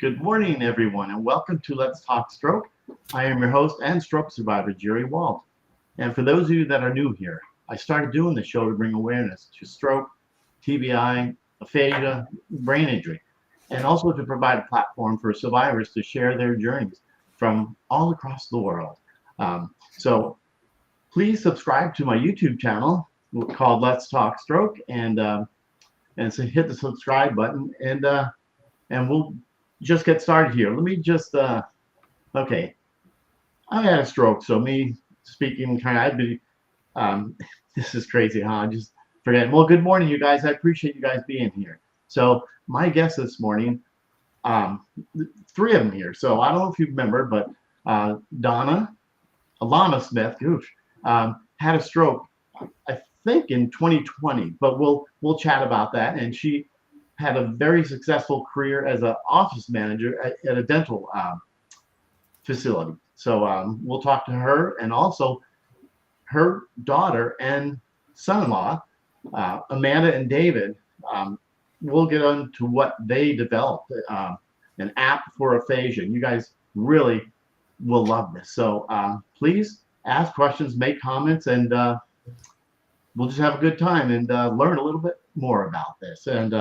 Good morning, everyone, and welcome to Let's Talk Stroke. I am your host and stroke survivor, Jerry Walt. And for those of you that are new here, I started doing the show to bring awareness to stroke, TBI, aphasia, brain injury, and also to provide a platform for survivors to share their journeys from all across the world. So please subscribe to my YouTube channel called Let's Talk Stroke, and so hit the subscribe button, and we'll just get started here. Let me just okay. I had a stroke, so me speaking kind of, I'd be this is crazy, huh? I just forget. Well, good morning, you guys. I appreciate you guys being here. So my guest this morning, three of them here. So I don't know if you remember, but Alana Smith, had a stroke, I think in 2020, but we'll chat about that. And she had a very successful career as an office manager at a dental facility. So we'll talk to her, and also her daughter and son-in-law, Amanda and David. We'll get into what they developed, an app for aphasia. You guys really will love this. So please ask questions, make comments, and we'll just have a good time and learn a little bit more about this. And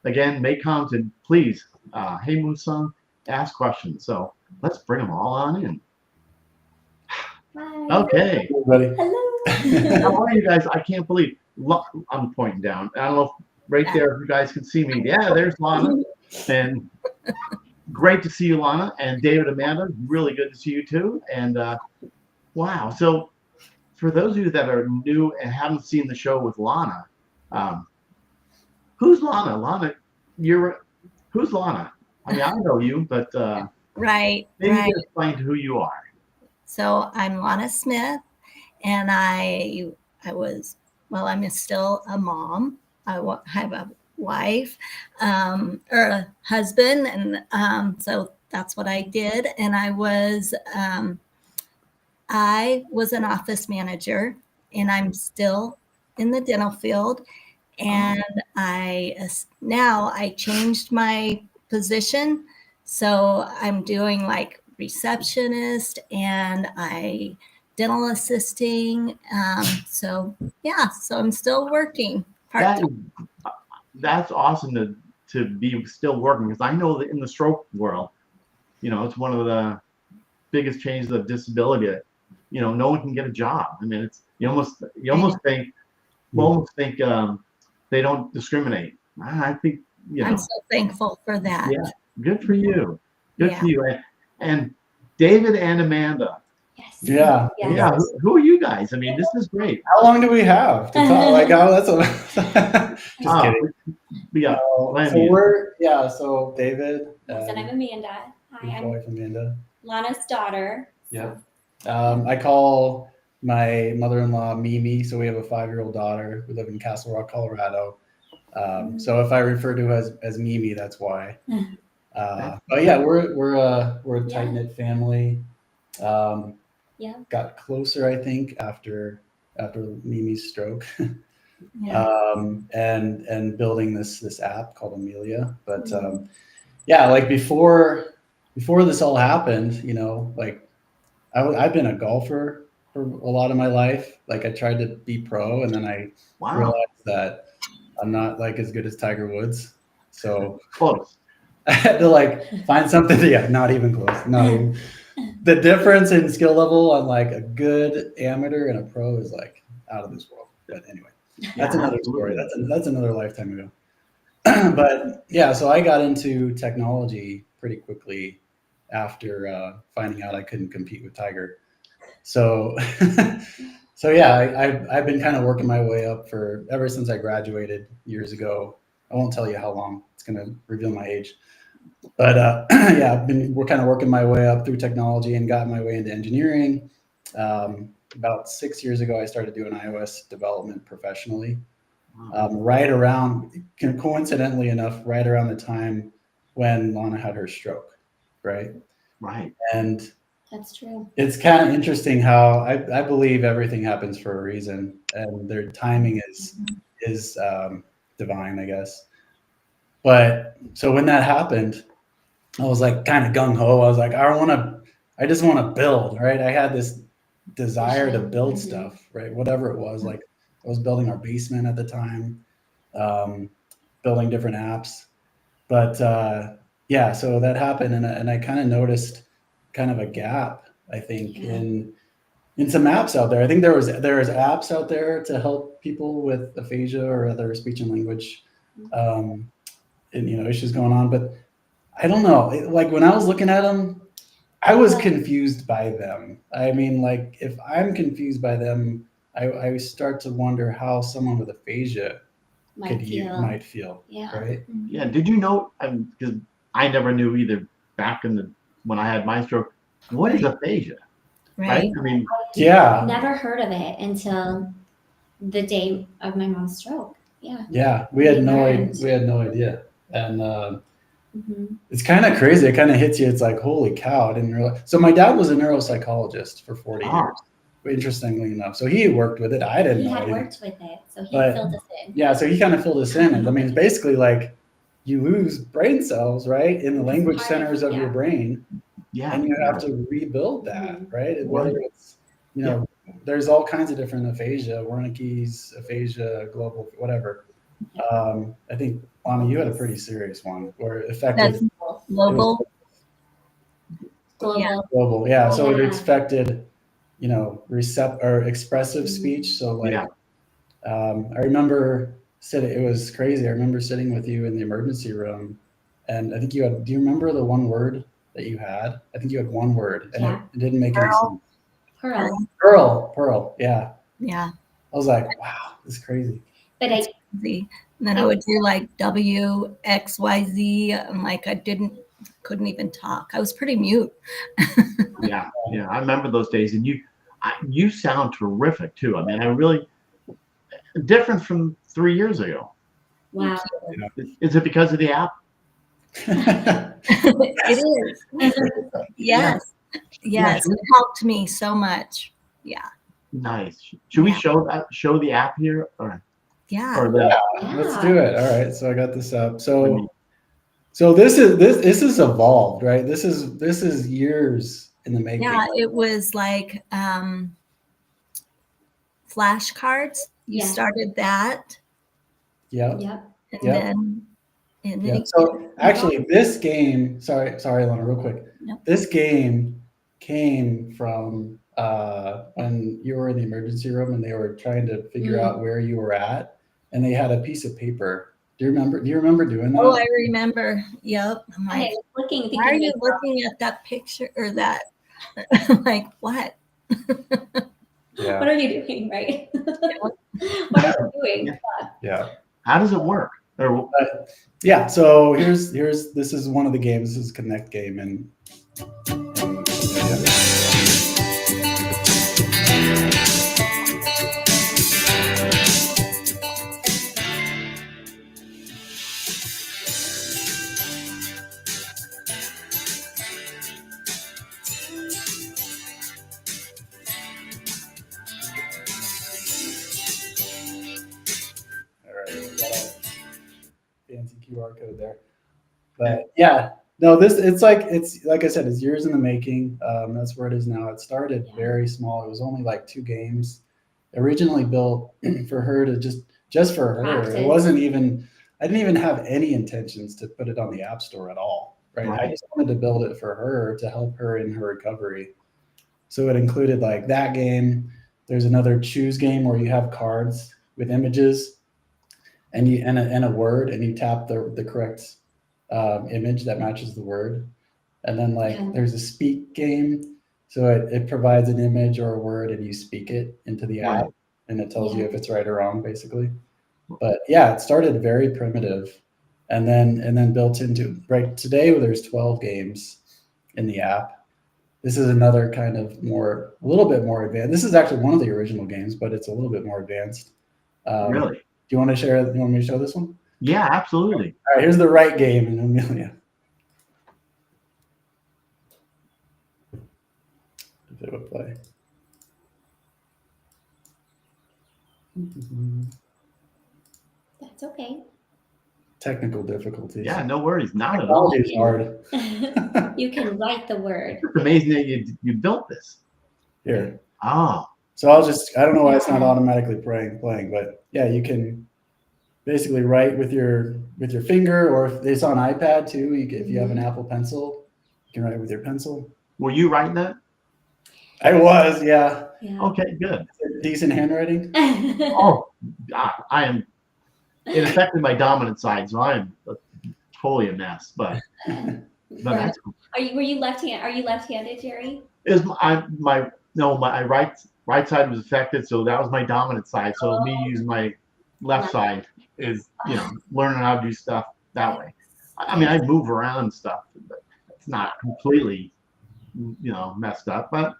again, make comments, and please, hey Moon-san, ask questions. So let's bring them all on in. Hi. Okay. Everybody. Hello. How are you guys? I can't believe I'm pointing down. I don't know if right there if you guys can see me. Yeah, there's Lana. And great to see you, Lana. And David, Amanda, really good to see you too. And wow. So for those of you that are new and haven't seen the show with Lana, who's Lana? Lana, who's Lana? I mean, I know you, but Right. maybe you can explain who you are. So I'm Lana Smith, and I'm still a mom. I have a wife or a husband, and so that's what I did. And I was an office manager, and I'm still in the dental field. And now I changed my position, so I'm doing like receptionist and dental assisting. So I'm still working part-time. That's awesome to be still working, because I know that in the stroke world, it's one of the biggest changes of disability that, no one can get a job. I mean, it's you almost think they don't discriminate. I think I'm so thankful for that. Yeah, good for you. Good for you. And David and Amanda. Yes. Yeah. Yeah. Who are you guys? I mean, this is great. How long do we have to talk? Like, just kidding. Yeah. So David. And I'm Amanda. Hi, my wife Amanda. Lana's daughter. Yeah. I call my mother-in-law Mimi. So we have a 5-year-old daughter. We live in Castle Rock, Colorado. So if I refer to her as Mimi, that's why. But yeah, we're a tight-knit family. Got closer, I think, after Mimi's stroke. And building this app called Omilia. But like before this all happened, like I've been a golfer for a lot of my life. Like I tried to be pro, and then I realized that I'm not like as good as Tiger Woods. So close. I had to find something. Yeah, not even close. Not even. The difference in skill level on like a good amateur and a pro is like out of this world. But anyway, that's another story. That's another lifetime ago. But yeah, so I got into technology pretty quickly after finding out I couldn't compete with Tiger. So I've been kind of working my way up ever since I graduated years ago. I won't tell you how long. It's going to reveal my age. But we're kind of working my way up through technology and got my way into engineering. About 6 years ago, I started doing iOS development professionally. Right around, coincidentally enough, right around the time when Lana had her stroke, right? Right. And that's true. It's kind of interesting how I believe everything happens for a reason, and their timing is divine, I guess. But so when that happened, I was like kind of gung ho. I was like, I just want to build, right? I had this desire to build stuff, right? Whatever it was. Like I was building our basement at the time, building different apps. But yeah, so that happened, and I kind of noticed kind of a gap, I think, in some apps out there. I think there was apps out there to help people with aphasia or other speech and language, and issues going on. But I don't know. Like when I was looking at them, I was confused by them. I mean, like if I'm confused by them, I start to wonder how someone with aphasia might feel. Yeah. Right. Yeah. Did you know? Because I never knew either back when I had my stroke. What is aphasia? Right. I mean, yeah. Never heard of it until the day of my mom's stroke. Yeah. Yeah. We had no idea. And it's kind of crazy. It kind of hits you. It's like, holy cow, I didn't realize. So my dad was a neuropsychologist for 40 years, interestingly enough. So he worked with it. I didn't know. He had worked with it, so he filled us in. Yeah, so he kind of filled us in. And I mean, it's basically like you lose brain cells, right, in the language centers of your brain. Yeah. And you have to rebuild that, right? And whether it's, there's all kinds of different aphasia, Wernicke's, aphasia, global, whatever. I think, Lana, you had a pretty serious one where it affected. That's global. Global, yeah. So it affected, expressive speech. So like, I remember it was crazy. I remember sitting with you in the emergency room, and I think you had. Do you remember the one word that you had? I think you had one word, and it didn't make any sense. Pearl. Yeah. Yeah. I was like, wow, this is crazy. But crazy. And then I would do like W, X, Y, Z. And like couldn't even talk. I was pretty mute. Yeah. I remember those days, and you sound terrific too. I mean, I really different from 3 years ago. Wow. Is it because of the app? It is. Yes. It helped me so much. Yeah. Nice. Should we show the app here? Yeah. Let's do it. All right. So I got this up. So this is evolved, right? This is years in the making. Yeah, it was like flashcards. You started that. Yeah. And then so actually this game, sorry, Lana, real quick. Nope. This game came from when you were in the emergency room and they were trying to figure out where you were at, and they had a piece of paper. Do you remember doing that? Oh, I remember. Yep. I'm like, why are you looking at that picture or that? I'm like, what? Yeah. What are you doing, right? What are you doing? Yeah. How does it work? Yeah. So this is one of the games. This is Connect game, and fancy QR code there. But no, it's like I said, it's years in the making. That's where it is now. It started very small. It was only like 2 games. Originally built for her to just for her. Practice. It wasn't even. I didn't even have any intentions to put it on the App Store at all. Right. I just wanted to build it for her to help her in her recovery. So it included like that game. There's another choose game where you have cards with images and a word, and you tap the correct image that matches the word. And then there's a speak game. So it provides an image or a word and you speak it into the app and it tells you if it's right or wrong, basically. But it started very primitive and then built into right today where there's 12 games in the app. This is another kind of a little bit more advanced. This is actually one of the original games, but it's a little bit more advanced. Really? Do you want me to show this one? Yeah, absolutely. All right, here's the right game in Omilia. If it would play. That's okay. technical difficulties. Yeah, no worries. Not at all. Technology is hard. You can write the word. It's amazing that you built this. Here. Ah, So I don't know why it's not automatically playing, but yeah, you can basically write with your finger, or if it's on iPad too, if you have an Apple Pencil, you can write with your pencil. were you writing that? I was, yeah. Yeah. Okay, good. Decent handwriting. Oh, I am. It affected my dominant side, so I am totally a mess. But that's cool. Were you left-handed? Are you left-handed, Jerry? Is my right side was affected, so that was my dominant side. So me using my left side is learning how to do stuff that way. I mean, I move around and stuff, but it's not completely messed up. But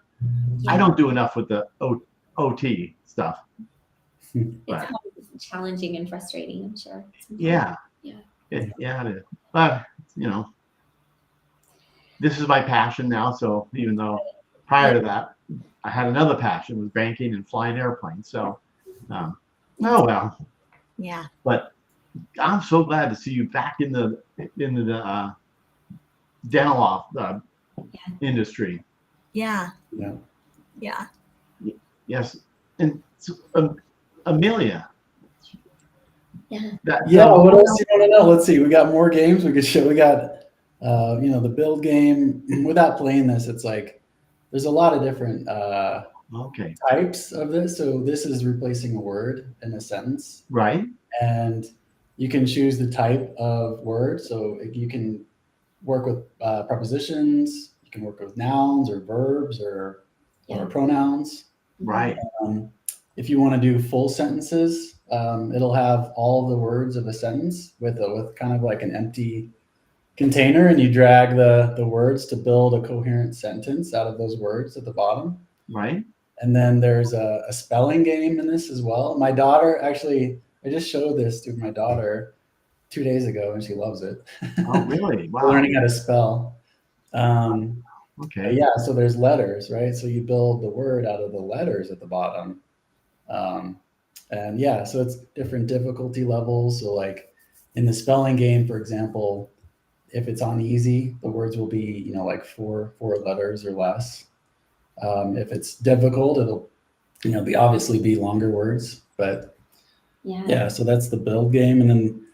I don't do enough with the OT stuff. It's But, probably challenging and frustrating, I'm sure. yeah. Yeah. It is. But this is my passion now. So even though prior to that, I had another passion, was banking and flying airplanes. So, oh well. Yeah. But I'm so glad to see you back in the dental industry. Yeah. Yeah. Yeah. Yes, and Omilía. Yeah. Yeah. What else do you want to know? Let's see. We got more games we could show. We got the build game. Without playing this, it's like there's a lot of different types of this. So this is replacing a word in a sentence. Right. And you can choose the type of word. So you can work with prepositions. You can work with nouns or verbs or pronouns. Right. If you want to do full sentences, it'll have all the words of a sentence with kind of like an empty container, and you drag the words to build a coherent sentence out of those words at the bottom. Right. And then there's a spelling game in this as well. My daughter, actually, I just showed this to my daughter 2 days ago, and she loves it. Oh, really? Wow. Learning how to spell. Okay. Yeah, so there's letters, right? So you build the word out of the letters at the bottom. And yeah, so it's different difficulty levels. So like in the spelling game, for example, if it's on easy, the words will be, like four letters or less. If it's difficult, it'll, obviously be longer words, but yeah, so that's the build game. And then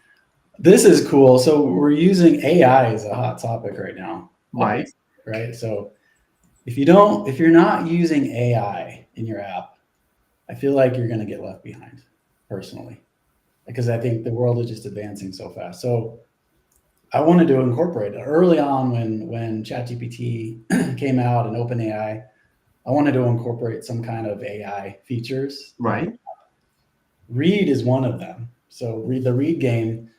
this is cool. So we're using AI as a hot topic right now. Right. Right. So if you're not using AI in your app, I feel like you're going to get left behind personally, because I think the world is just advancing so fast. So I wanted to incorporate it early on when ChatGPT came out and OpenAI. I wanted to incorporate some kind of AI features. Right. Read is one of them. So the read game,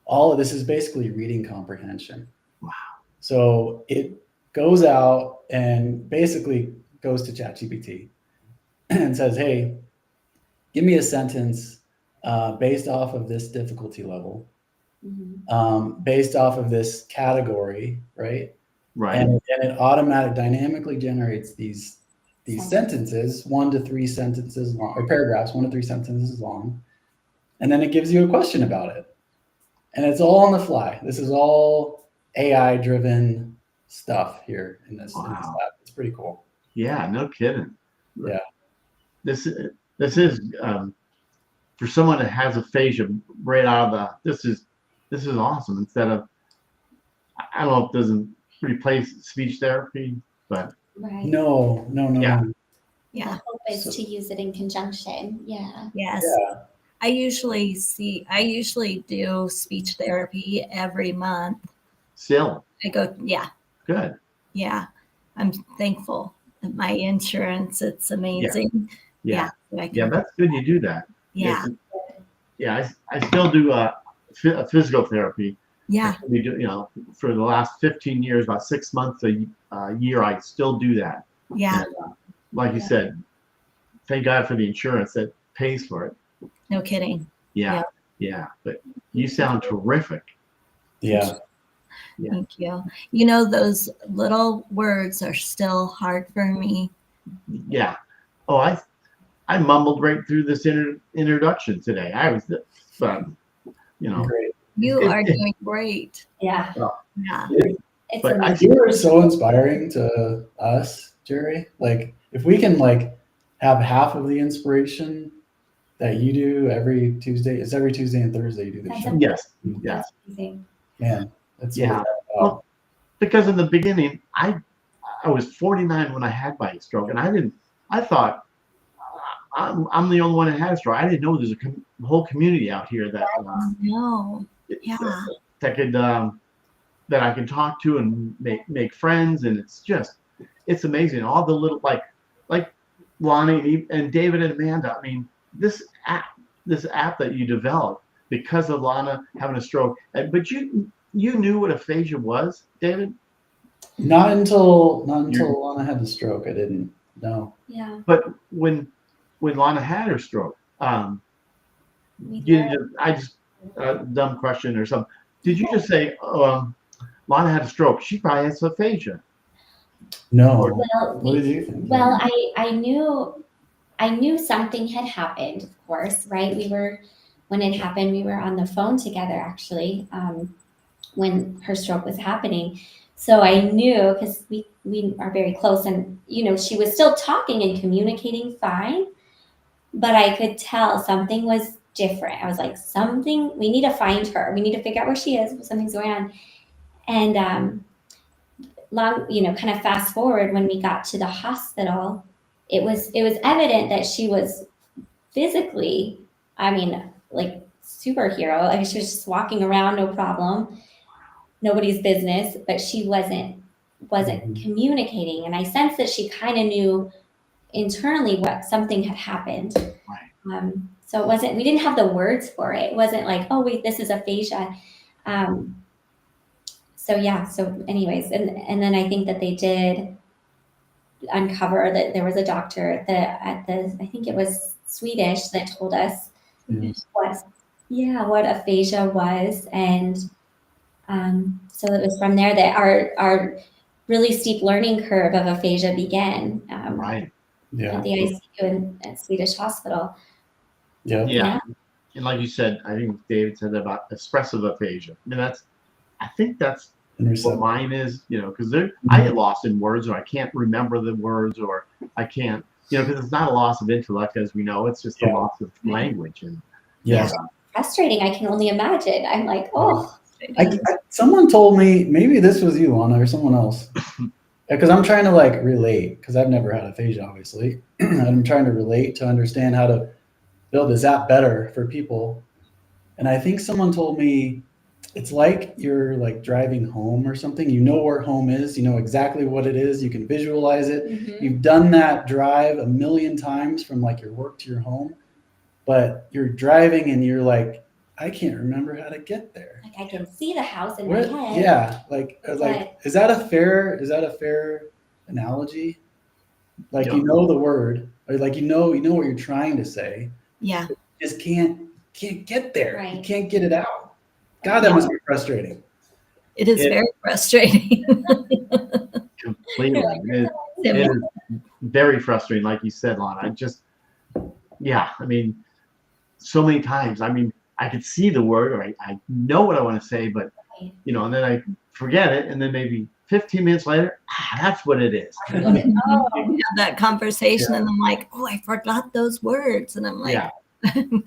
all of this is basically reading comprehension. Wow. So it goes out and basically goes to ChatGPT and says, hey, give me a sentence based off of this difficulty level, based off of this category, right? Right. And it dynamically generates these sentences, 1 to 3 sentences long, or paragraphs, 1 to 3 sentences long. And then it gives you a question about it. And it's all on the fly. This is all AI driven stuff here in this app. It's pretty cool. Yeah, no kidding. Yeah. This is for someone that has aphasia right out of this is awesome. Instead of, I don't know if it doesn't replace speech therapy, but no. Yeah. The hope is to use it in conjunction. Yeah. Yes. Yeah. I usually do speech therapy every month. Still. I go, yeah. Good. Yeah. I'm thankful that my insurance, it's amazing. Yeah. Yeah, Yeah, that's good you do that. Yeah. Yeah, I still do physical therapy. Yeah. We do, for the last 15 years, about 6 months a year, I still do that. Yeah. And, like you said, thank God for the insurance that pays for it. No kidding. Yeah. But you sound terrific. Yeah. Thank you. Those little words are still hard for me. Yeah. Oh, I mumbled right through this introduction today. I was, Great. You are doing great. Yeah. Yeah. It's But amazing. You are so inspiring to us, Jerry. Like, if we can like have half of the inspiration that you do every Tuesday, it's every Tuesday and Thursday you do the That's show. amazing. yes, yes, That's amazing. Man, that's yeah. what it's all Well, about. because in the beginning, I was 49 when I had my stroke, and I thought I'm the only one that had a stroke. I didn't know there's a whole community out here that No. Yeah. that could that I can talk to and make friends, and it's amazing. All the little like Lonnie and David and Amanda. I mean, this app that you developed because of Lana having a stroke, but you knew what aphasia was, David. Not until Lana had the stroke, I didn't know. Yeah. But when Lana had her stroke, dumb question or something. Did you just say Lana had a stroke? She probably has aphasia. No. Well, What did you think? well, I knew something had happened, of course, right? When it happened, we were on the phone together actually, when her stroke was happening. So I knew, because we are very close, and she was still talking and communicating fine, but I could tell something was different. I was like, we need to find her. We need to figure out where she is. Something's going on. And kind of fast forward, when we got to the hospital, it was evident that she was physically, I mean, like superhero. Like, she was just walking around, no problem, nobody's business, but she wasn't communicating. And I sensed that she kind of knew internally what something had happened. Right. So we didn't have the words for it. It wasn't like, oh wait, this is aphasia. So anyways, and then I think that they did uncover that there was a doctor I think it was Swedish, that told us what aphasia was. And so it was from there that our really steep learning curve of aphasia began. Right. Yeah. At the ICU at Swedish hospital. Yep. Yeah. And like you said, I think David said about expressive aphasia. I mean, I think that's what mine is, because I get lost in words, or I can't remember the words, or I can't, because it's not a loss of intellect, as we know, it's just a loss of language. And yeah, frustrating. I can only imagine. I'm like, oh. Someone told me, maybe this was you, Lana, or someone else, because I'm trying to like relate, because I've never had aphasia, obviously. And I'm trying to relate to understand how to build this app better for people. And I think someone told me it's like you're like driving home or something. You know where home is. You know exactly what it is. You can visualize it. Mm-hmm. You've done that drive a million times from like your work to your home, but you're driving and you're like, I can't remember how to get there. Like, I can see the house in my head. Yeah, like is that a fair analogy? Like, you know the word, or like you know what you're trying to say. Yeah. You just can't get there. Right. You can't get it out. God, that must be frustrating. It is very frustrating. Completely. It is very frustrating, like you said, Lana. I mean, so many times. I mean, I could see the word, or I know what I want to say, but and then I forget it, and then maybe 15 minutes later, that's what it is. We have that conversation, and I'm like, oh, I forgot those words, and I'm like,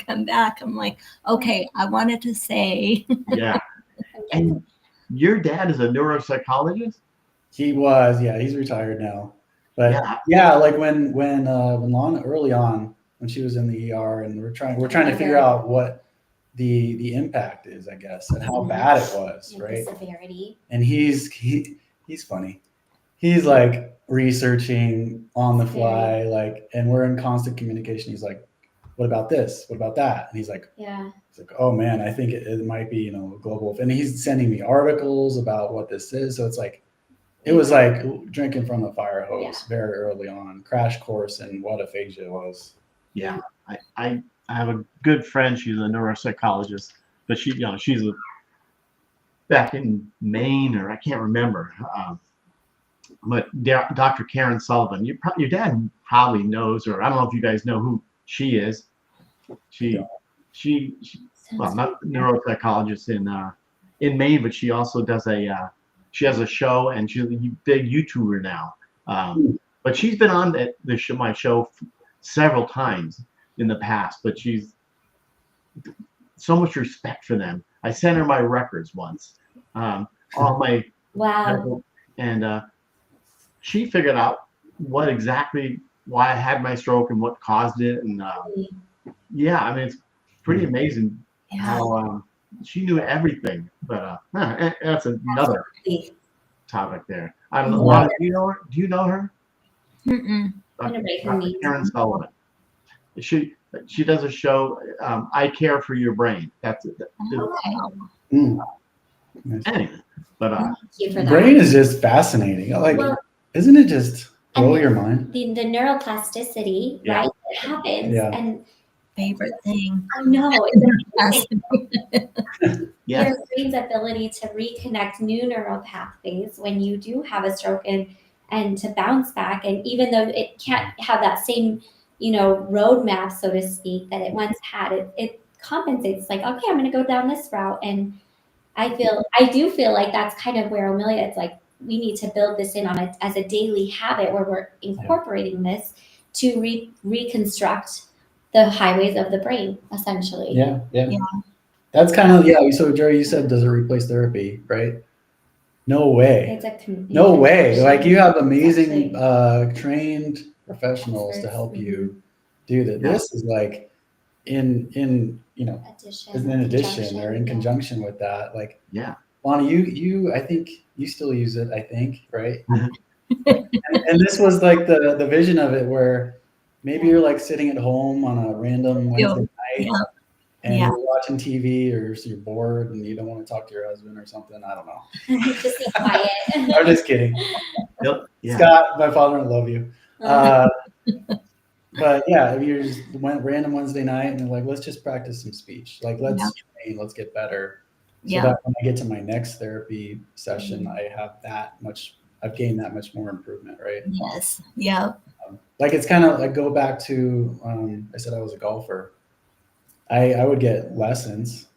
come back. I'm like, okay, I wanted to say. Yeah. And your dad is a neuropsychologist? He was, he's retired now. But like when Lana, early on, when she was in the ER, and we're trying to figure out what the impact is, I guess, and how bad it was, right? The severity. And he's funny. He's like researching on the fly, like, and we're in constant communication. He's like, what about this? What about that? And he's like, oh man, I think it might be, global. And he's sending me articles about what this is. So it's like, it was like drinking from the fire hose very early on, crash course in what aphasia was. Yeah. I have a good friend. She's a neuropsychologist, but she's back in Maine, or I can't remember. But Dr. Karen Sullivan, your dad probably knows, or I don't know if you guys know who she is. She well, not neuropsychologist in Maine, but she also does she has a show, and she's a big YouTuber now. But she's been on my show several times in the past, but she's so much respect for them. I sent her my records once, all my Wow. and she figured out why I had my stroke and what caused it, and yeah, I mean it's pretty amazing how she knew everything. But that's another topic there. I don't know. Yeah. Do you know her? Mm-mm. Dr. Who needs Karen Sullivan. She does a show. I Care for Your Brain. That's it. Nice. Anyway, but Thank you for that. Brain is just fascinating. Like, Well, isn't it just blow and your mind? the neuroplasticity, Yeah. right? It happens, Yeah. and Favorite thing. I know yes, your brain's ability to reconnect new neural pathways when you do have a stroke and to bounce back. And even though it can't have that same, roadmap, so to speak, that it once had, it compensates. It's like, okay, I'm going to go down this route. And I do feel like that's kind of where Omilía, it's like, we need to build this in as a daily habit where we're incorporating this to reconstruct the highways of the brain, essentially. Yeah. That's kind of So Jerry, you said, does it replace therapy? Right? No way. No way. Like, you have amazing trained professionals to help you do that. Yeah. This is like in addition or in conjunction with that. Like, yeah, Lonnie, you I think you still use it, I think, right? and this was like the vision of it, where maybe you're like sitting at home on a random Wednesday night and you're watching TV, or you're bored and you don't want to talk to your husband or something. I don't know. Just be quiet. I'm just kidding. yeah. Scott, my father, I love you. But yeah, if you just went random Wednesday night and you're like, let's just practice some speech. Like, let's train, let's get better. So that when I get to my next therapy session, I've gained that much more improvement, right? Yes. Yeah. Like, it's kind of like, go back to, I said I was a golfer. I would get lessons.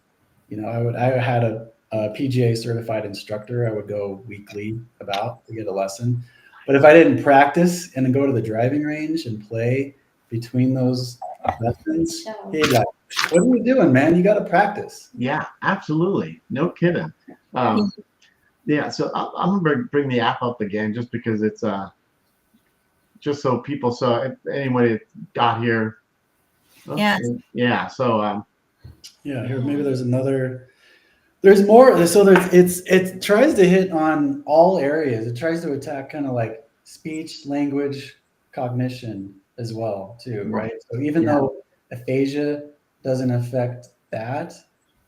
I had a PGA certified instructor I would go weekly to get a lesson. But if I didn't practice and then go to the driving range and play between those lessons, he'd like, what are you doing, man? You got to practice. Yeah, absolutely. No kidding. Yeah, so I'm going to bring the app up again just because it's just so people saw if anybody got here. Yeah. So here, maybe there's another. There's more. So it tries to hit on all areas. It tries to attack kind of like speech, language, cognition as well too, right? So even though aphasia doesn't affect that,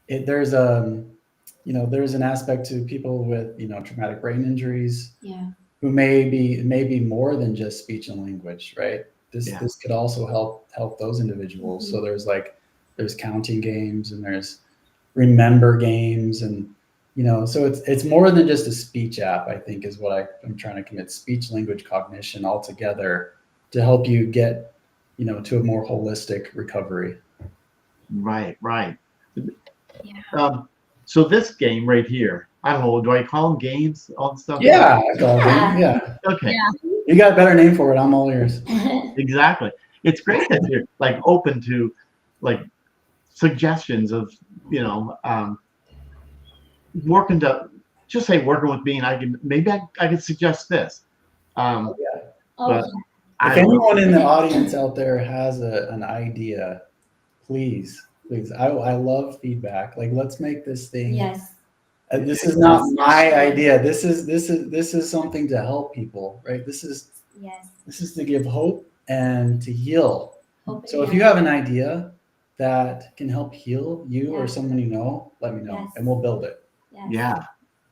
there's an aspect to people with traumatic brain injuries. Yeah. Who may be more than just speech and language, right? This could also help those individuals. Mm-hmm. So there's counting games and there's remember games, and so it's more than just a speech app, I think, is what I'm trying to commit. Speech, language, cognition all together to help you get to a more holistic recovery. Right. Yeah. So this game right here, I don't know, do I call them games? All the stuff? Yeah, I call them. Yeah. Okay. Yeah. You got a better name for it. I'm all ears. Exactly. It's great that you're like open to like suggestions of working with me, and I could suggest this. But if anyone in the audience out there has an idea, please, I love feedback. Like, let's make this thing. Yes. This is not my idea. This is something to help people, right? This is to give hope and to heal. So if you have an idea that can help heal you or someone you know, let me know and we'll build it. Yes. Yeah.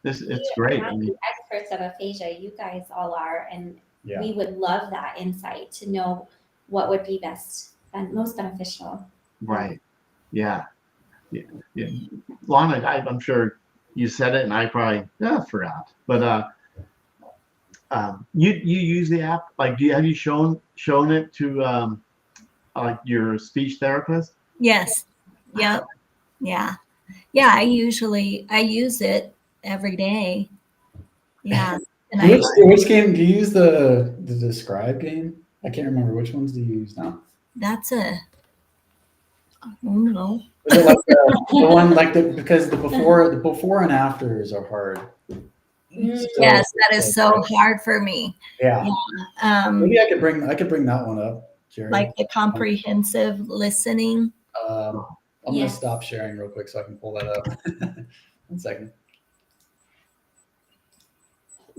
It's great. We're not the experts of aphasia, you guys all are, and we would love that insight to know what would be best and most beneficial. Right. Yeah. Lana, I'm sure you said it and I probably forgot. But you use the app? Like, have you shown it to like your speech therapist? Yes. Yep. Yeah. Yeah. I use it every day. Yeah. And Which game do you use? The describe game? I can't remember which ones do you use now. I don't know. Is it like the one like because the before and afters are hard. Mm. Yes, that is so hard for me. Yeah. Yeah. Maybe I could bring that one up, Jerry. Like the comprehensive listening. I'm gonna Yes. stop sharing real quick so I can pull that up. 1 second.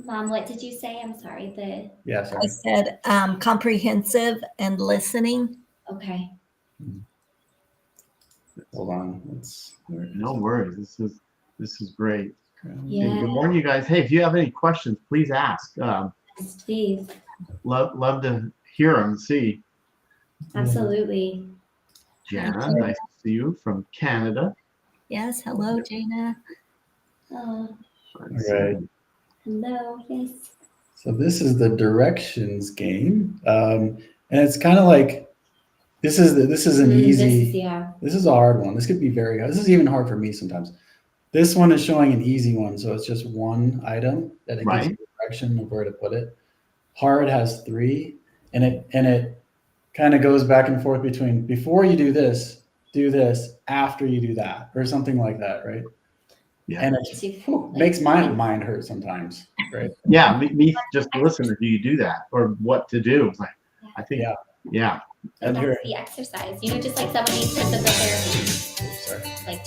Mom, what did you say? I'm sorry. Yeah, sorry. I said comprehensive and listening. Okay. Hold on. No worries. This is great. Yeah. Hey, good morning, you guys. Hey, if you have any questions, please ask. Yes, please. Love to hear them. See, Absolutely. Jana, nice to see you from Canada. Yes. Hello, Jana. Oh, All right. hello. Yes. So this is the directions game, and it's kind of like this is an easy. This is a hard one. This could be very hard. This is even hard for me sometimes. This one is showing an easy one, so it's just one item that it gives you direction of where to put it. Hard has 3, and it kind of goes back and forth between before you do this, after you do that, or something like that, right? Yeah. And it makes my mind hurt sometimes, right? Yeah, me just listen to you do that or what to do. It's like, I think, yeah. And That's the exercise, just like some of these physical therapy. Sorry. Like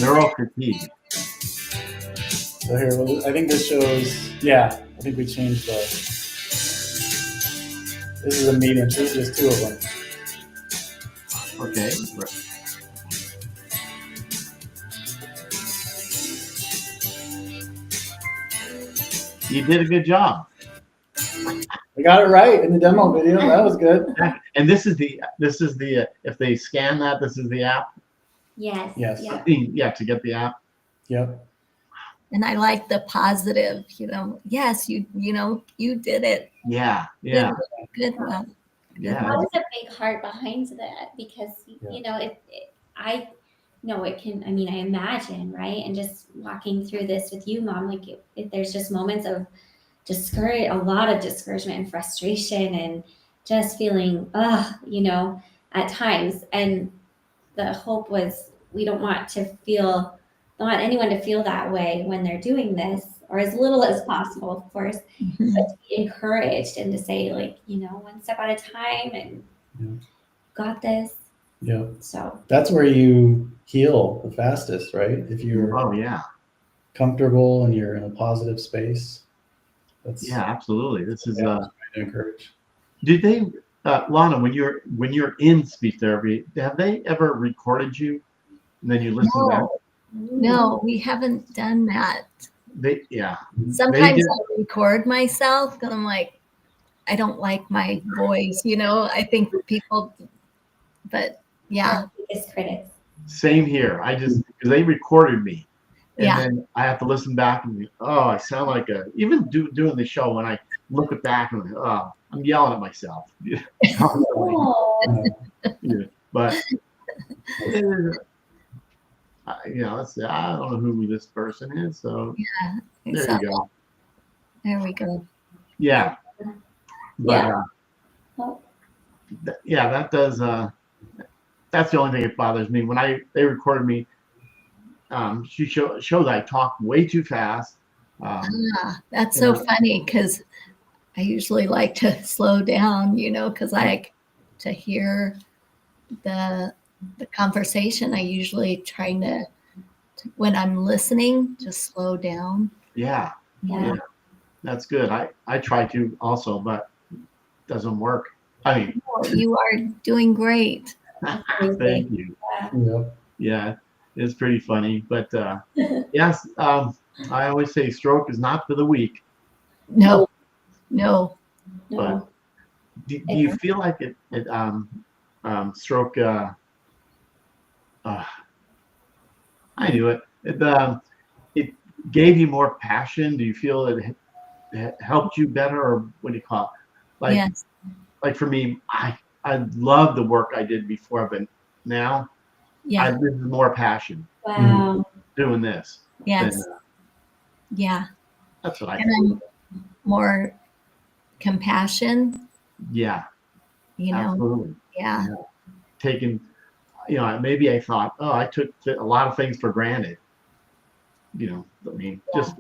Neural fatigue. So here, well, I think this shows. Yeah, I think we changed the. This is a medium. So there's 2 of them. Okay. You did a good job. I got it right in the demo video. That was good. And this is the if they scan that, this is the app. yes. Yes. Yeah. Yeah, to get the app. Yep. And I like the positive. Yes, you did it. Yeah. Good one. Yeah. That was a big heart behind that because I know it can. I mean, I imagine, right? And just walking through this with you, Mom, like if there's just moments of a lot of discouragement and frustration, and just feeling, at times. And the hope was we don't want anyone to feel that way when they're doing this, or as little as possible, of course, but to be encouraged and to say, like, one step at a time, and got this. Yeah. So that's where you heal the fastest, right? If you're comfortable and you're in a positive space. Absolutely. This is encourage. Did they, Lana, when you're in speech therapy, have they ever recorded you and then you listen back? No, we haven't done that. They Sometimes I record myself because I'm like, I don't like my voice. I think people, but yeah. Biggest critics. Same here. Because they recorded me. And then I have to listen back and be, I sound like even doing the show when I look it back and I'm yelling at myself. But I don't know who this person is. So there you go. There we go. Yeah. But that does. That's the only thing that bothers me. When they recorded me, she shows I talk way too fast. That's so funny because I usually like to slow down, because I like to hear the conversation. I usually trying to, when I'm listening, just slow down. Yeah. That's good. I try to also, but it doesn't work. I mean, you are doing great. Thank you. Yeah, it's pretty funny, but yes, I always say stroke is not for the weak. No. But do you feel like it stroke? I knew it. It gave you more passion. Do you feel it helped you better, or what do you call it? Like for me, I love the work I did before, but now Yeah. this is more passion Wow. doing this. Yes. than, Yeah. that's what I And think. I'm more compassion, Yeah, you know. absolutely. Yeah. Taking, maybe I thought, oh, I took a lot of things for granted. I mean, just,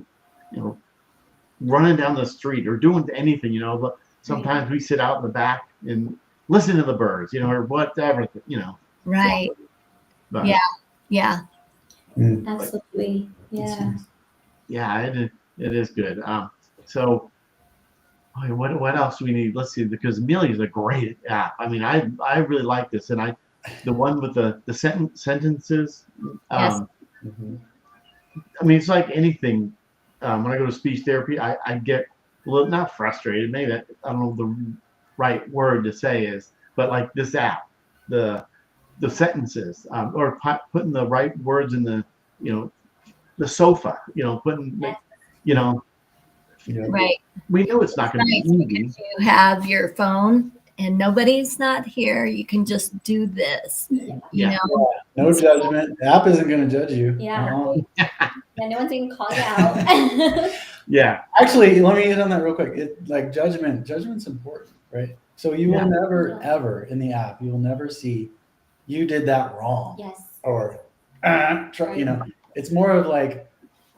running down the street or doing anything, but sometimes we sit out in the back and listen to the birds, or whatever, Right. But, Yeah. Yeah. Absolutely. Yeah. Yeah, it is good. So what else do we need? Let's see, because Omilía is a great app. I mean, I really like this, and the one with the sentences. Yes. I mean, it's like anything. When I go to speech therapy, I get a little, not frustrated. Maybe I don't know the right word to say is, but like this app, the sentences, or putting the right words in the the sofa. Putting Right. we know it's not going to be Nice easy. because you have your phone and nobody's not here. You can just do this. You Yeah. know. No judgment. The app isn't going to judge you. Yeah. Uh-huh. Yeah, no one's even call you out. Yeah. Actually, let me hit on that real quick. Like judgment's important, right? So you will never, ever in the app, you will never see you did that wrong. Yes. Or try, it's more of like,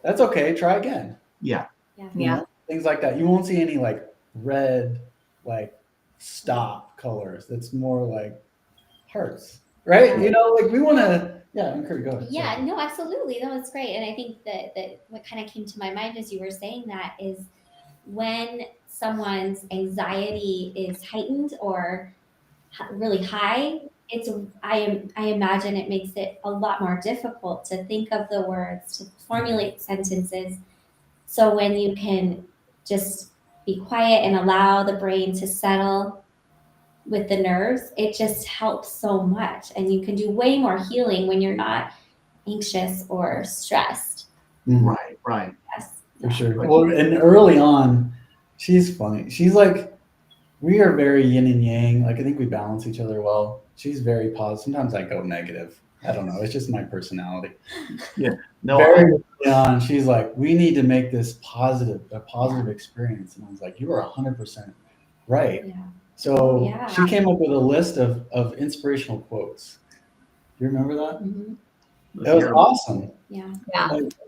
that's okay, try again. Yeah. Yeah. Things like that. You won't see any like red, like stop colors. That's more like hearts, right? Like we want to, encourage, go ahead. Yeah, no, absolutely. That was great. And I think that what kind of came to my mind as you were saying that is when someone's anxiety is heightened or really high, I imagine it makes it a lot more difficult to think of the words, to formulate sentences. So when you can just be quiet and allow the brain to settle with the nerves, it just helps so much. And you can do way more healing when you're not anxious or stressed. Right. Yes. For sure. Well, and early on, she's funny. She's like, we are very yin and yang. Like, I think we balance each other well. She's very positive. Sometimes I go negative. I don't know. It's just my personality. Yeah. No. Very early on, she's like, we need to make this a positive experience. And I was like, you are 100% right. Yeah. So she came up with a list of inspirational quotes. Do you remember that? Mm-hmm. It was awesome. Yeah.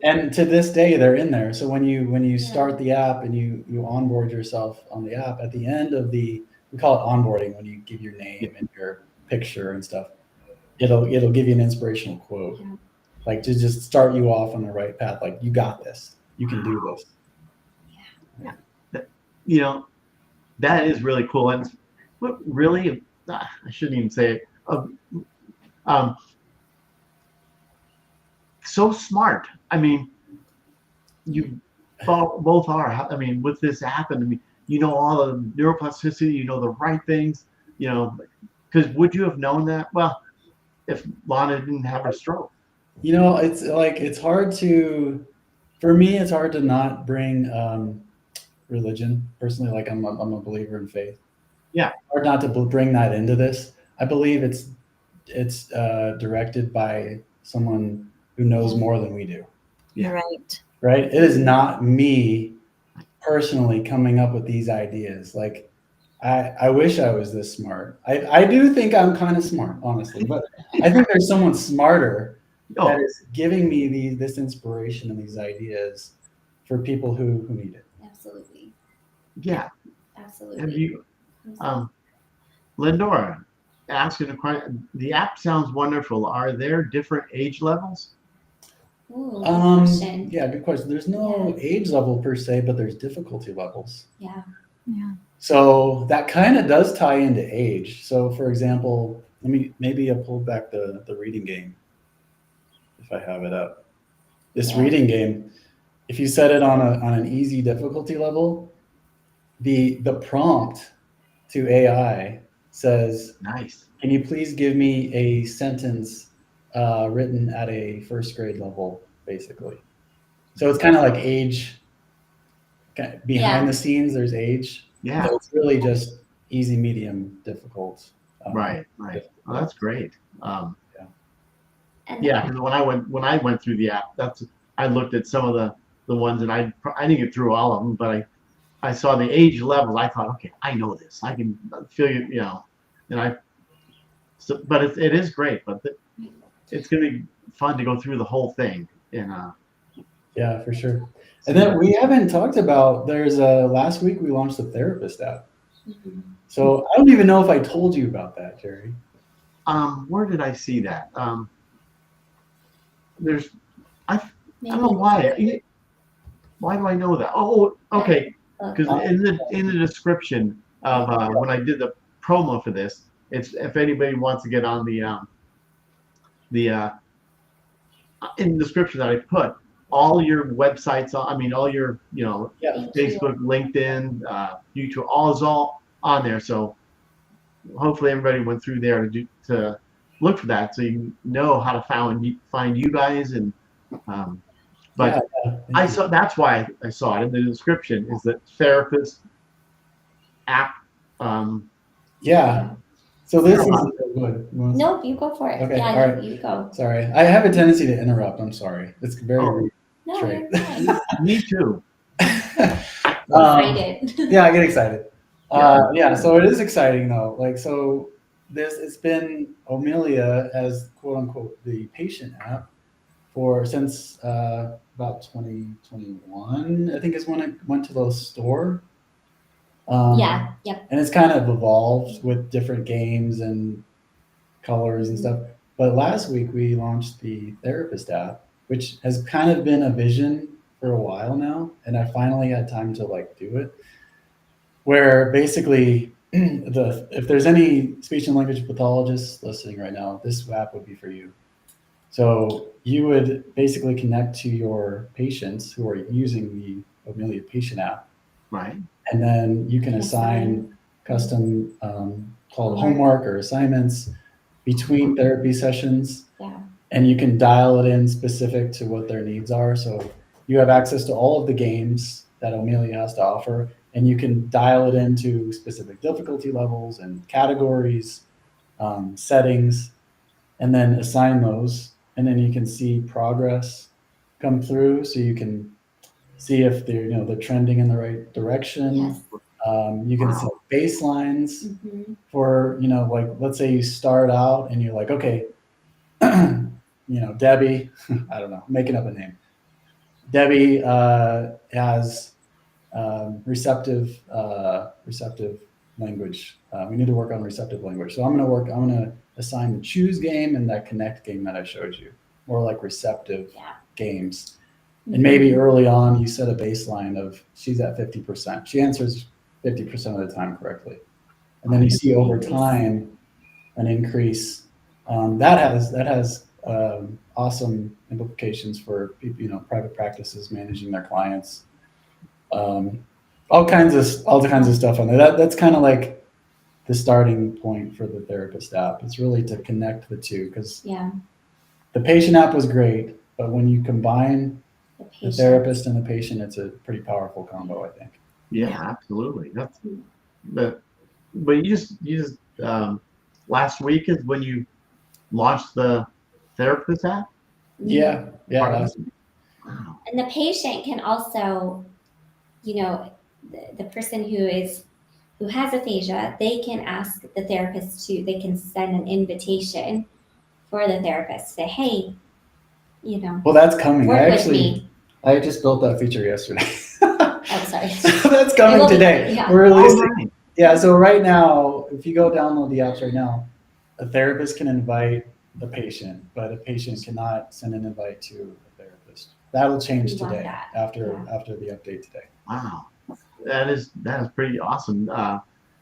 And to this day, they're in there. So when you start the app and you onboard yourself on the app, at the end of we call it onboarding, when you give your name and your picture and stuff, it'll give you an inspirational quote, like to just start you off on the right path. Like, you got this. You can do this. That is really cool. And what really, I shouldn't even say it. So smart. I mean, you both are. I mean, with this app, and I mean, all the neuroplasticity, the right things, because would you have known that? Well, if Lana didn't have her stroke. It's like, for me, it's hard to not bring religion. Personally, like I'm a believer in faith. Yeah. Hard not to bring that into this. I believe it's directed by someone who knows more than we do. Yeah. Right. It is not me personally coming up with these ideas. Like, I wish I was this smart. I do think I'm kind of smart, honestly, but I think there's someone smarter that is giving me this inspiration and these ideas for people who need it. Absolutely. Yeah. Absolutely. Have you, Lindora, asking a question? The app sounds wonderful. Are there different age levels? Ooh, good question. Yeah, good question. There's no age level per se, but there's difficulty levels. Yeah. So that kind of does tie into age. So, for example, maybe I'll pull back the reading game if I have it up. This reading game, if you set it on an easy difficulty level, the prompt to AI says, "Nice. Can you please give me a sentence written at a first grade level, basically?" So it's kind of like age. Behind the scenes, there's age. Yeah. But it's really just easy, medium, difficult. Right. Oh, that's great. And Yeah, because when I went through the app, I looked at some of the ones, and I didn't get through all of them, but I saw the age levels. I thought, okay, I know this. I can feel and but it is great, but it's going to be fun to go through the whole thing. And Yeah, for sure. And then we haven't talked about, last week we launched the therapist app. Mhm. So I don't even know if I told you about that, Jerry. where did I see that? There's, I Maybe don't know why. Why do I know that? Oh, okay. look, Because in the description of when I did the promo for this, it's if anybody wants to get on the in the description that I put all your websites, I mean all your Yeah. thank you. Facebook, LinkedIn, YouTube, all is all on there. So hopefully everybody went through there to look for that, so you know how to find you guys. And but Yeah, I saw, that's why I saw it in the description, is that therapist app. Yeah. So this is good. Nope, you go for it. Okay, Yeah, all right. you go. Sorry, I have a tendency to interrupt. I'm sorry. It's very Oh. No, Straight. you're fine. Me too. Excited. Yeah, I get excited. Yeah. Yeah, so it is exciting though. Like, so it's been Omilia as quote unquote the patient app since about 2021, I think is when it went to the store. Yeah, yep. And it's kind of evolved with different games and colors and stuff. But last week we launched the therapist app, which has kind of been a vision for a while now, and I finally had time to do it. Where basically, if there's any speech and language pathologists listening right now, this app would be for you. So you would basically connect to your patients who are using the Omilia patient app, Right. and then you can assign custom called homework or assignments between therapy sessions. Yeah. And you can dial it in specific to what their needs are. So you have access to all of the games that Omilia has to offer, and you can dial it into specific difficulty levels and categories, settings, and then assign those. And then you can see progress come through. So you can see if they're trending in the right direction. Yes. You can see baselines Mhm. for, let's say you start out and you're like, okay, Debbie, I don't know, making up a name. Debbie has receptive language. We need to work on receptive language. So I'm going to assign the choose game and that connect game that I showed you, more like receptive games. And maybe early on you set a baseline of she's at 50%. She answers 50% of the time correctly. And then you see over time an increase. That has awesome implications for private practices managing their clients. All kinds of stuff on there. That's kind of like the starting point for the therapist app. It's really to connect the two, because the patient app was great, but when you combine the therapist and the patient, it's a pretty powerful combo, I think. Yeah, absolutely. That's but you just last week is when you launched the therapist app. Yeah. Wow. And the patient can also, the person who has aphasia, they can ask the therapist they can send an invitation for the therapist to say, hey, Well, that's coming. work with me. I just built that feature yesterday. Oh, sorry. So that's coming today. Yeah. We're releasing. Right. Yeah, so right now, if you go download the apps right now, a therapist can invite the patient, but a patient cannot send an invite to a therapist. That'll change today after the update today. Wow, that is pretty awesome.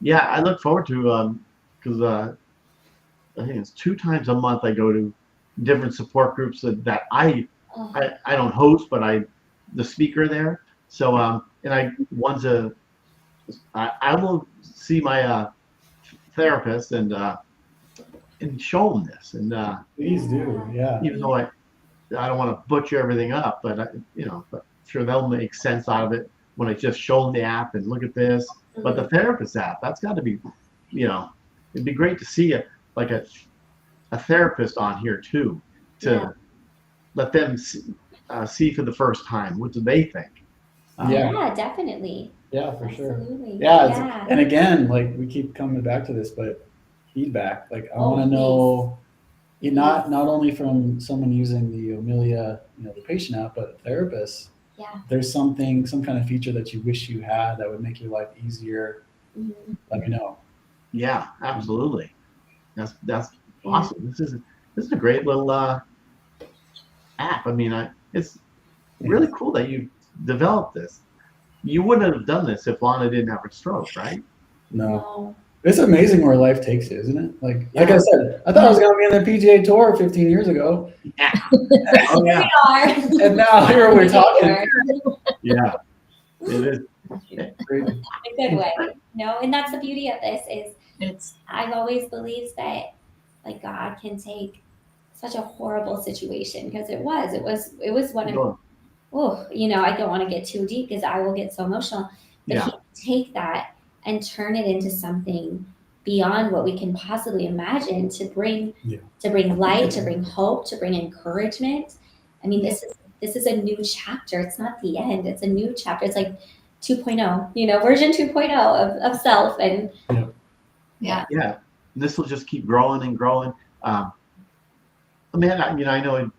Yeah, I look forward to because I think it's 2 times a month I go to different support groups that I don't host, but the speaker there. So and I will see my therapist and show them this, and Please do, yeah. even though I don't want to butcher everything up, but but sure they'll make sense out of it when I just show them the app and look at this. But the therapist app, that's got to be, it'd be great to see a therapist on here too, to let them see for the first time. What do they think? Yeah, definitely. Yeah, for sure. Absolutely. Yeah, and again, like we keep coming back to this, but feedback. Like I want to know, not only from someone using the Omilia, the patient app, but a therapist. Yeah. There's some kind of feature that you wish you had that would make your life easier. Let me know. Yeah, absolutely. That's awesome. This is a great little app. I mean, it's really cool that you developed this. You wouldn't have done this if Lana didn't have a stroke, right? No. It's amazing where life takes you, isn't it? Like I said, I thought I was going to be in the PGA Tour 15 years ago. Yeah. Oh yeah. And now here we're talking. Yeah. It is. In a good way. And that's the beauty of this is I've always believed that like God can take such a horrible situation, because it was one of I don't want to get too deep because I will get so emotional, but he can take that and turn it into something beyond what we can possibly imagine, to bring light, to bring hope, to bring encouragement. I mean, this is a new chapter. It's not the end. It's a new chapter. It's like 2.0, version 2.0 of self. And yeah. This will just keep growing and growing. Amanda, I know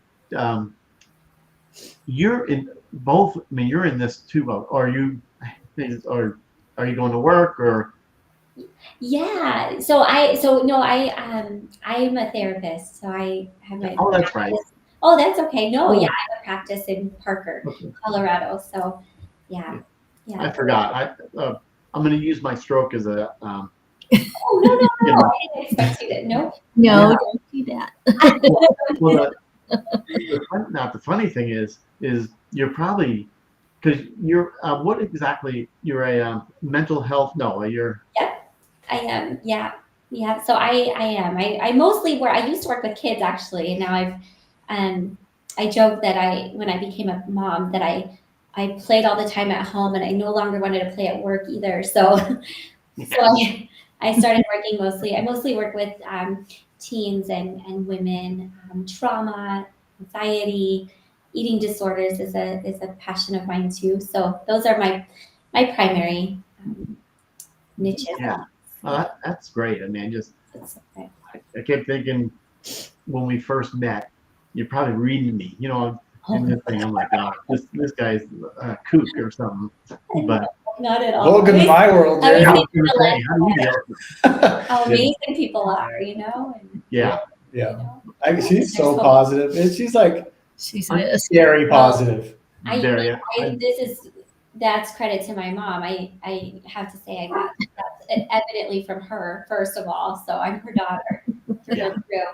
you're in both. I mean, you're in this too. Are you going to work or? Yeah. I'm a therapist. So I have my. Oh, that's right. Oh, that's okay. No, yeah, I have a practice in Parker, Colorado. So, yeah. I forgot. I'm going to use my stroke as a. Oh no! I didn't expect you to. No, don't do that. The funny thing is you're probably, because you're what exactly, you're a mental health. No, you're. Yep, I am. Yeah. So I am. I mostly I used to work with kids actually, and now I joke that when I became a mom that I played all the time at home, and I no longer wanted to play at work either. So I started working I mostly work with teens and women. Trauma, anxiety, eating disorders is a passion of mine too. So those are my primary niches. Yeah, that's great. I mean, I kept thinking when we first met, you're probably reading me, and this thing. I'm like, oh, this guy's a kook or something. But not at all. Welcome to my world. How amazing people are, And, yeah. She's so positive. And she's like, she's scary positive. That's credit to my mom. I have to say I got that evidently from her, first of all. So I'm her daughter through and through.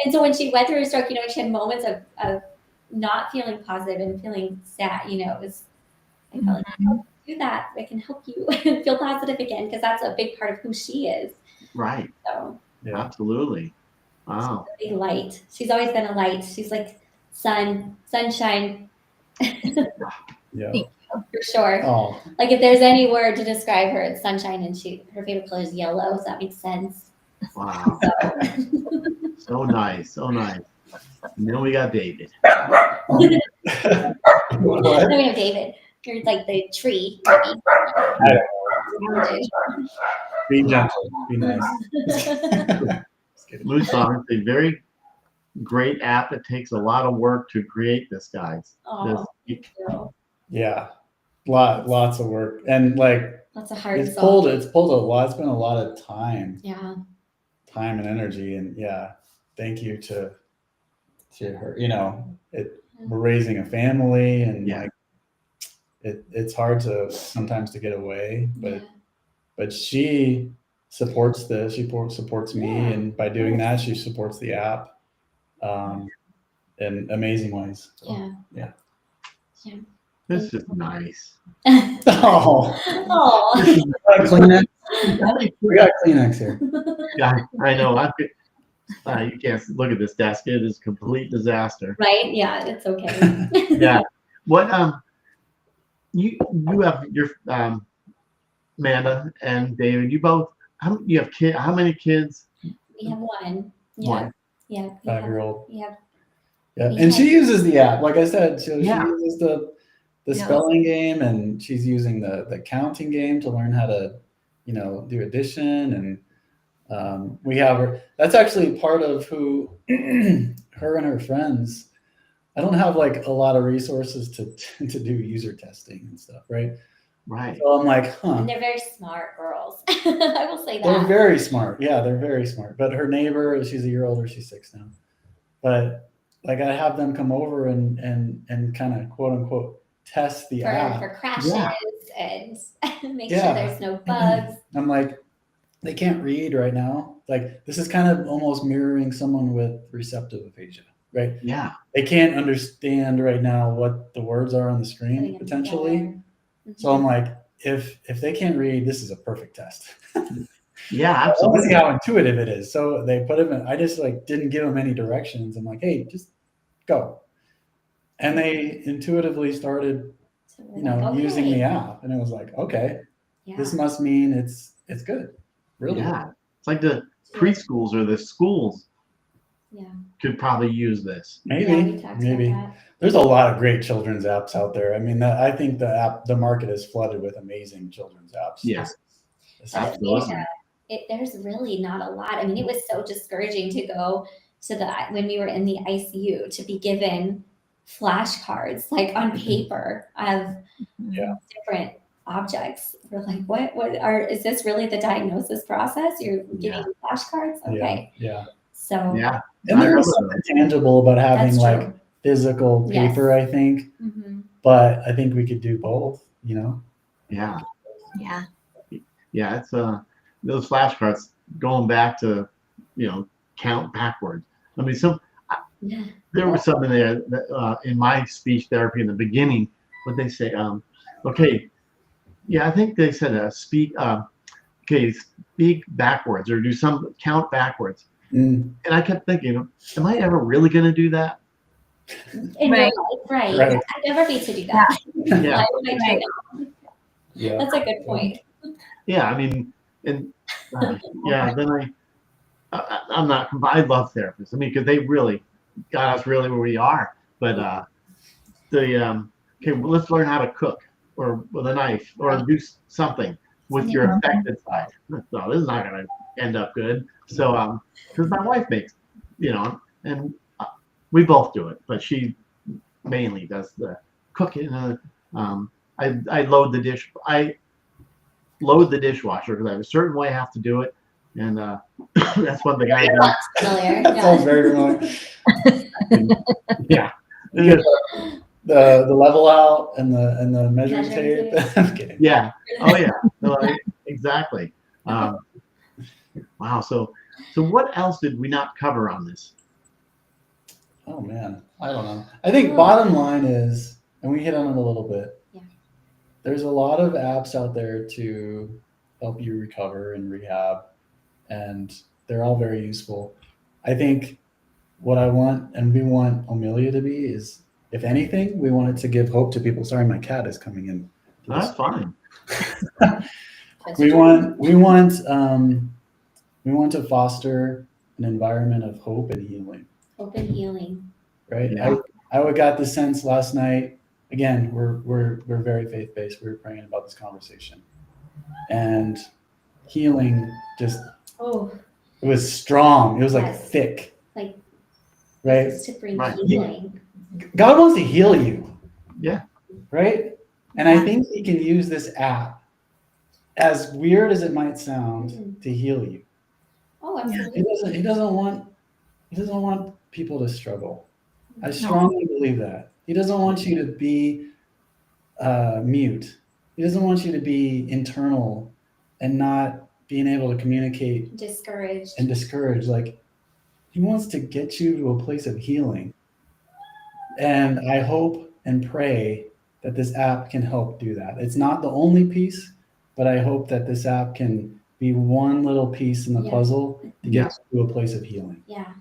And so when she went through her stroke, she had moments of not feeling positive and feeling sad. I felt like, I can do that. I can help you feel positive again, because that's a big part of who she is. Right. So absolutely. Wow. She's a big light. She's always been a light. She's like sunshine. Yeah. For sure. Oh. Like if there's any word to describe her, it's sunshine, and her favorite color is yellow. So that makes sense. Wow. So nice. And then we got David. What? Then we have David. You're like the tree. Be gentle. Be nice. Moose Song is a very great app. It takes a lot of work to create this, guys. Yeah, lots of work, and like lots of hard. It's pulled a lot. It's been a lot of time. Yeah. Time and energy, and thank you to her. We're raising a family, and it's hard to sometimes to get away, but she supports this. She supports me, and by doing that, she supports the app in amazing ways. So, yeah. This is nice. Oh. Kleenex. We got Kleenex here. Yeah, I know. You can't look at this desk. It is a complete disaster. Right? Yeah, it's okay. Yeah. What you have your Amanda and David. You both. You have kids. How many kids? We have one. Yeah. One. Yeah. 5-year-old. Yeah. Yeah, We and she have- uses the app. Like I said, she Yeah. uses the Yeah. spelling game, and she's using the counting game to learn how to, do addition. And we have her. That's actually part of who her and her friends. I don't have like a lot of resources to do user testing and stuff, right? Right. So I'm like, And they're very smart girls. I will say that. They're very smart. Yeah, they're very smart. But her neighbor, she's a year older, she's 6 now. But like I have them come over and kind of quote unquote test the app. For crashes and make sure Yeah. there's no bugs. I'm like, they can't read right now. Like this is kind of almost mirroring someone with receptive aphasia, right? Yeah. They can't understand right now what the words are on the screen Putting them potentially. together. So I'm like, if they can't read, this is a perfect test. Yeah, I want to absolutely. see how intuitive it is. So they put him in. I just like didn't give them any directions. I'm like, hey, just go. And they intuitively started, So we're like, okay. using the app, and it was like, okay, Yeah. this must mean it's good. Really? Yeah. It's like the preschools or the schools Yeah. could probably use this. Maybe. Yeah, we talked Maybe. about that. There's a lot of great children's apps out there. I mean, I think the market is flooded with amazing children's apps. Yes. It's Absolutely. There's really not a lot. I mean, it was so discouraging to go to when we were in the ICU to be given flashcards like on paper of Yeah. different objects. We're like, is this really the diagnosis process? You're giving flashcards? Okay. Yeah. So Yeah. And I there is remember something tangible about having That's like true. physical Yes. paper, I think. mhm. But I think we could do both, Yeah. Yeah. Yeah. It's those flashcards going back to, count backwards. I mean, Yeah. there was something there that, in my speech therapy in the beginning, what they say, okay, yeah, I think they said speak backwards or do some count backwards. Mm. And I kept thinking, am I ever really going to do that? In Right. real life, right. Right. I never need to do that. Yeah. Why would I do that? Yeah. That's a good point. Yeah. I mean, and yeah, then I'm not, I love therapists. I mean, because they really got us really where we are. But okay, well, let's learn how to cook or with a knife or do something with your affected side. So this is not going to end up good. So, because my wife makes, and we both do it, but she mainly does the cooking. I load the dish. I load the dishwasher because I have a certain way I have to do it, and that's one thing I do. That's familiar. That sounds very familiar. Yeah. You get the level out and the measuring Measuring tape. I'm kidding. Yeah. Oh yeah. No, exactly. Wow. So what else did we not cover on this? Oh man, I don't know. I think bottom line is, and we hit on it a little bit. Yeah. There's a lot of apps out there to help you recover and rehab, and they're all very useful. I think what I want and we want Omilia to be is, if anything, we want it to give hope to people. Sorry, my cat is coming in. That's fine. We want to foster an environment of hope and healing. Open healing. Right. Yeah. I got the sense last night. Again, we're very faith-based. We were praying about this conversation, and healing just it was strong. It was like Yes. thick. Like, right. this is to bring Right. healing. God wants to heal you. Yeah. Right. And I think He can use this app, as weird as it might sound, to heal you. Oh, absolutely. He doesn't want people to struggle. I strongly believe that. He doesn't want you to be mute. He doesn't want you to be internal and not being able to communicate Discouraged. and discouraged. Like, He wants to get you to a place of healing. And I hope and pray that this app can help do that. It's not the only piece, but I hope that this app can be one little piece in the puzzle to get you to a place of healing. Yeah.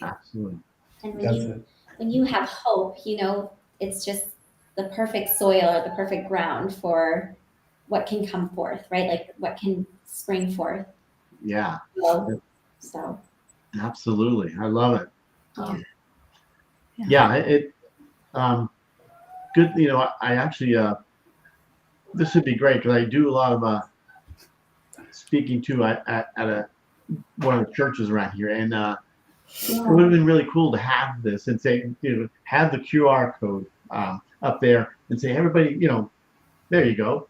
Absolutely. And when you have hope, it's just the perfect soil or the perfect ground for what can come forth, right? Like what can spring forth. Yeah. So Absolutely. I love it. Yeah. Yeah, good. I actually, this would be great because I do a lot of speaking too at one of the churches around here, and it would have been really cool to have this and say, have the QR code up there and say, everybody, there you go,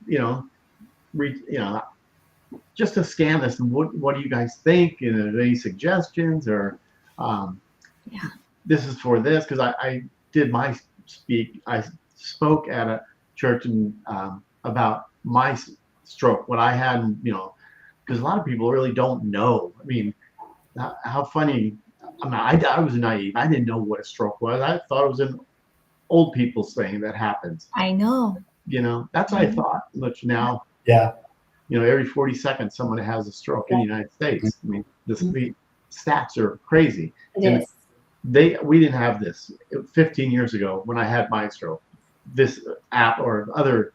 just to scan this and what do you guys think? Any suggestions or Yeah. this is for this because I did I spoke at a church and about my stroke, what I had, because a lot of people really don't know. I mean, how funny. I mean, I was naive. I didn't know what a stroke was. I thought it was an old people's thing that happens. I know. That's what I thought. Which now, Yeah. Every 40 seconds someone has a stroke in the United States. I mean, the stats are crazy. It is. We didn't have this 15 years ago when I had my stroke. This app or other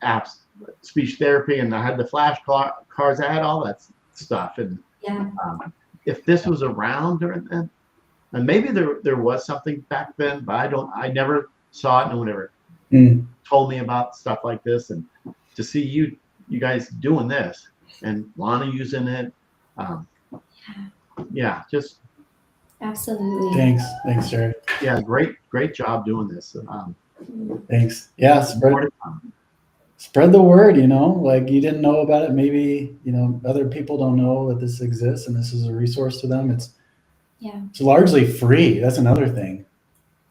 apps, speech therapy, and I had the flashcards. I had all that stuff. And Yeah. if this was around during then, and maybe there was something back then, but I never saw it. No one ever told me about stuff like this. And to see you guys doing this and Lana using it, just Absolutely. Thanks, Jared. yeah, great job doing this. Thanks. Yeah, spread the word. Like you didn't know about it. Maybe other people don't know that this exists and this is a resource to them. It's largely free. That's another thing.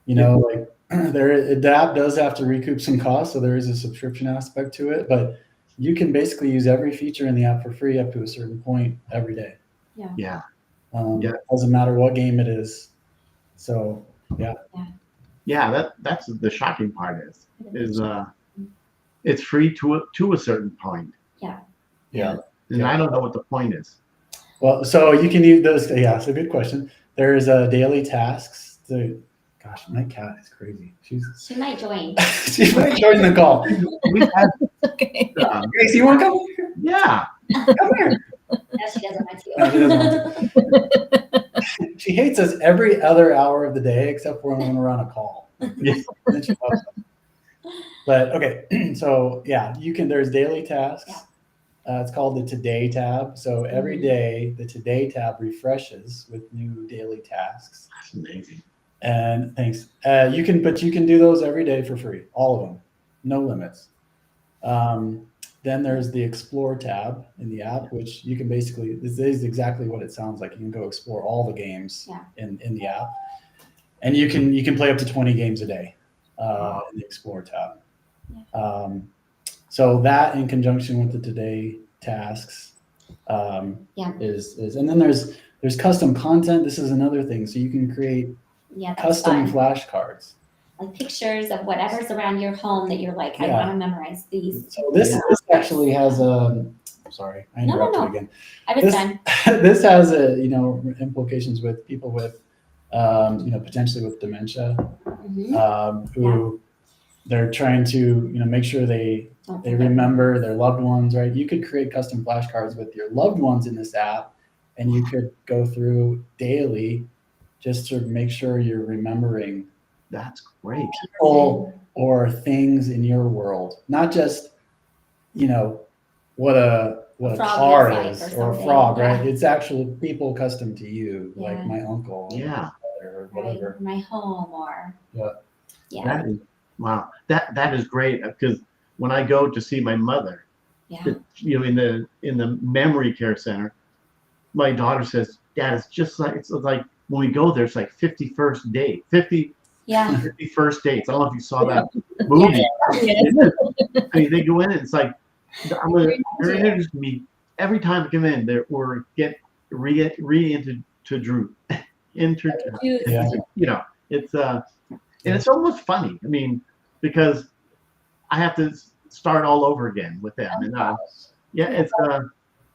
Like the app does have to recoup some costs, so there is a subscription aspect to it, but you can basically use every feature in the app for free up to a certain point every day. Yeah. Doesn't matter what game it is. So that's the shocking part is it's free to a certain point. Yeah. And I don't know what the point is. Well, so you can use those. Yeah, it's a good question. There's daily tasks. Gosh, my cat is crazy. She might join. She might join the call. We've had, Okay. Grace, you want to come here? yeah. Come here. No, she doesn't want No, she doesn't want to. She hates us every other hour of the day except for when we're on a call. Yeah. Then she loves us. But okay, so you can. There's daily tasks. It's called the Today tab. So every day, the Today tab refreshes with new daily tasks. That's amazing. And thanks. You can do those every day for free, all of them, no limits. Then there's the Explore tab in the app, which you can basically, this is exactly what it sounds like. You can go explore all the games in the app, and you can play up to 20 games a day in the Explore tab. So that in conjunction with the Today tasks is, and then there's custom content. This is another thing. So you can create custom flashcards. Like pictures of whatever's around your home that you're like, I want to memorize these. So this actually has sorry, I interrupted again. I was done. This has implications with people with potentially with dementia, who they're trying to make sure they remember their loved ones, right? You could create custom flashcards with your loved ones in this app, and you could go through daily just to make sure you're remembering. That's great. People or things in your world, not just what a car is or a frog, right? It's actual people custom to you, like my uncle, or whatever. My home, or That is, wow, that is great because when I go to see my mother, in the memory care center, my daughter says, "Dad, it's like when we go there, it's like 51st date, 50 51st dates." I don't know if you saw that movie. I mean, they go in and it's like they're introduced to me every time I come in. We're get reintroduced. It's and it's almost funny. I mean, because I have to start all over again with them, and it's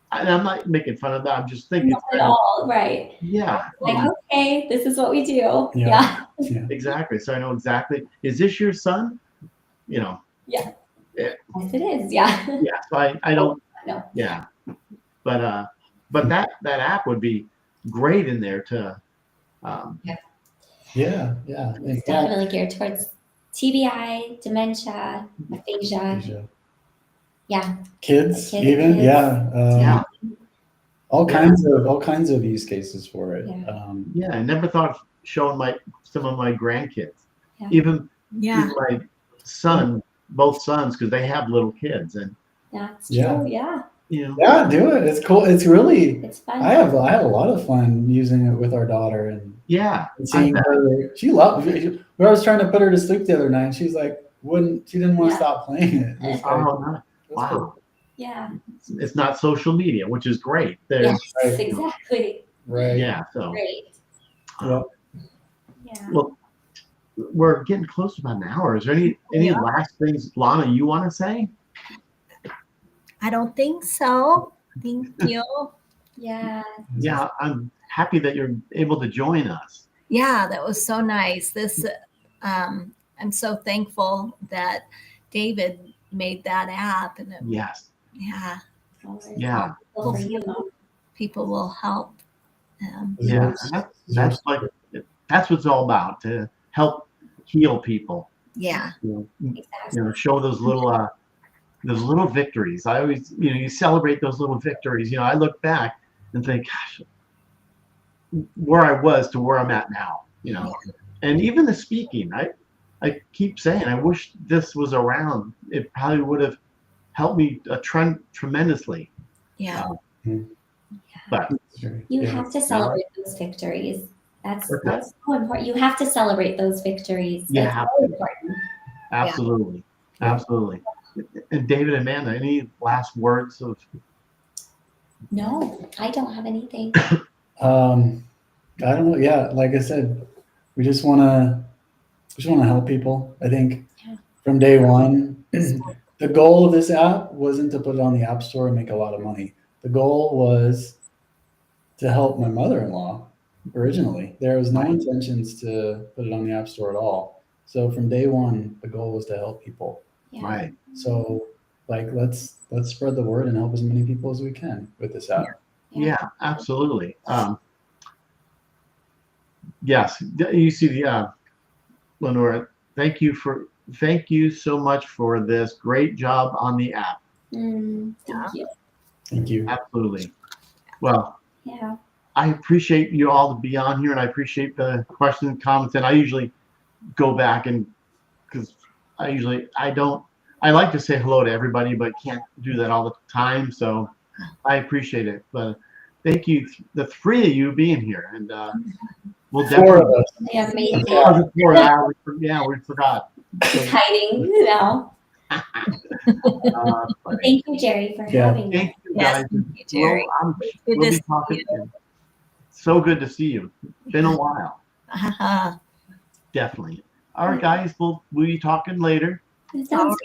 and I'm not making fun of that. I'm just thinking. Not at all, right? Yeah. Like, okay, this is what we do. Yeah. Exactly. So I know exactly. Is this your son? Yeah. Yes, it is. Yeah. Yeah. So I don't. No. Yeah. But that app would be great in there to. Yeah. It's definitely geared towards TBI, dementia, aphasia. Yeah. Kids, Kids, even, kids. yeah. Yeah. All kinds of use cases for it. Yeah, I never thought of showing some of my grandkids, Yeah. even Yeah. my son, both sons, because they have little kids, and That's true. Yeah. Yeah, do it. It's cool. It's fun. I had a lot of fun using it with our daughter and seeing her. She loved it. When I was trying to put her to sleep the other night, she's like, she didn't want to stop playing it. It was like, wow. Cool. Yeah. It's not social media, which is great. Yes, exactly. Right. Yeah. So. Great. Yeah. Well, we're getting close to about an hour. Is there any last things, Lana, you want to say? I don't think so. Thank you. Yeah. Yeah, I'm happy that you're able to join us. Yeah, that was so nice. I'm so thankful that David made that app, and Yes. Yeah. Yeah. People will help. Yeah, that's what it's all about, to help heal people. Yeah. Show those little victories. I always, you celebrate those little victories. I look back and think, gosh, where I was to where I'm at now. And even the speaking, I keep saying, I wish this was around. It probably would have helped me tremendously. Yeah. But you have to celebrate those victories. That's so important. You have to celebrate those victories. Yeah, That's so important. Absolutely. Absolutely. And David and Amanda, any last words of? No, I don't have anything. I don't know. Yeah, like I said, we just want to help people. I think from day one, the goal of this app wasn't to put it on the App Store and make a lot of money. The goal was to help my mother-in-law originally. There was no intentions to put it on the App Store at all. So from day one, the goal was to help people. Right. So let's spread the word and help as many people as we can with this app. Yeah, absolutely. Yes, you see Lenora, thank you so much for this great job on the app. Thank you. Thank you. Absolutely. Well, I appreciate you all to be on here, and I appreciate the questions and comments. And I usually go back because I like to say hello to everybody, but can't do that all the time. So I appreciate it. But thank you, the three of you being here, and we'll definitely. Amazing. We forgot. He's hiding now. Thank you, Jerry, for having me. Thank you, guys. Thank you, Jerry. We'll be talking. So good to see you. Been a while. Uh-huh. Definitely. All right, guys. We'll be talking later. Sounds good.